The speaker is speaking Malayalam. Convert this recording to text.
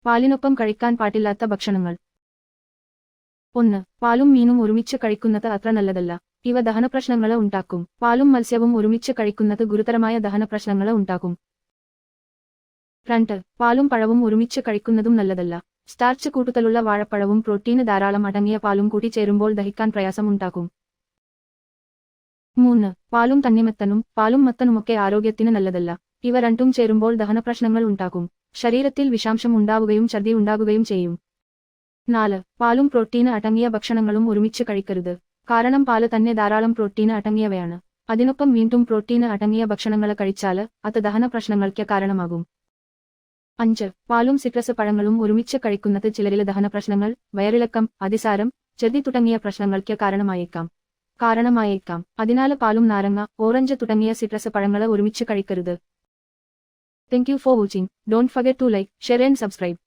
പാലിനൊപ്പം കഴിക്കാൻ പാടില്ലാത്ത ഭക്ഷണങ്ങൾ. 1. പാലും മീനും ഒരുമിച്ച് കഴിക്കുന്നത് അത്ര നല്ലതല്ല. ഇവ ദഹനപ്രശ്നങ്ങളെ ഉണ്ടാക്കും. പാലും മത്സ്യവും ഒരുമിച്ച് കഴിക്കുന്നത് ഗുരുതരമായ ദഹനപ്രശ്നങ്ങളെ ഉണ്ടാക്കും. 2. പാലും പഴവും ഒരുമിച്ച് കഴിക്കുന്നതും നല്ലതല്ല. സ്റ്റാർച്ച് കൂടുതലുള്ള വാഴപ്പഴവും പ്രോട്ടീന് ധാരാളം അടങ്ങിയ പാലും കൂടി ചേരുമ്പോൾ ദഹിക്കാൻ പ്രയാസം ഉണ്ടാക്കും. 3. പാലും തണ്ണിമത്തനും പാലും മത്തനുമൊക്കെ ആരോഗ്യത്തിന് നല്ലതല്ല. ഇവ രണ്ടും ചേരുമ്പോൾ ദഹനപ്രശ്നങ്ങൾ ഉണ്ടാക്കും. ശരീരത്തിൽ വിഷാംശം ഉണ്ടാവുകയും ഛർദി ഉണ്ടാകുകയും ചെയ്യും. 4. പാലും പ്രോട്ടീന് അടങ്ങിയ ഭക്ഷണങ്ങളും ഒരുമിച്ച് കഴിക്കരുത്. കാരണം പാല് തന്നെ ധാരാളം പ്രോട്ടീന് അടങ്ങിയവയാണ്. അതിനൊപ്പം വീണ്ടും പ്രോട്ടീന് അടങ്ങിയ ഭക്ഷണങ്ങളെ കഴിച്ചാല് അത് ദഹനപ്രശ്നങ്ങൾക്ക് കാരണമാകും. 5. പാലും സിട്രസ് പഴങ്ങളും ഒരുമിച്ച് കഴിക്കുന്നത് ചിലരിലെ ദഹനപ്രശ്നങ്ങൾ, വയറിളക്കം, അതിസാരം, ഛർദി തുടങ്ങിയ പ്രശ്നങ്ങൾക്ക് കാരണമായേക്കാം. അതിനാല് പാലും നാരങ്ങ, ഓറഞ്ച് തുടങ്ങിയ സിട്രസ് പഴങ്ങളെ ഒരുമിച്ച് കഴിക്കരുത്. Thank you for watching. Don't forget to like, share and subscribe.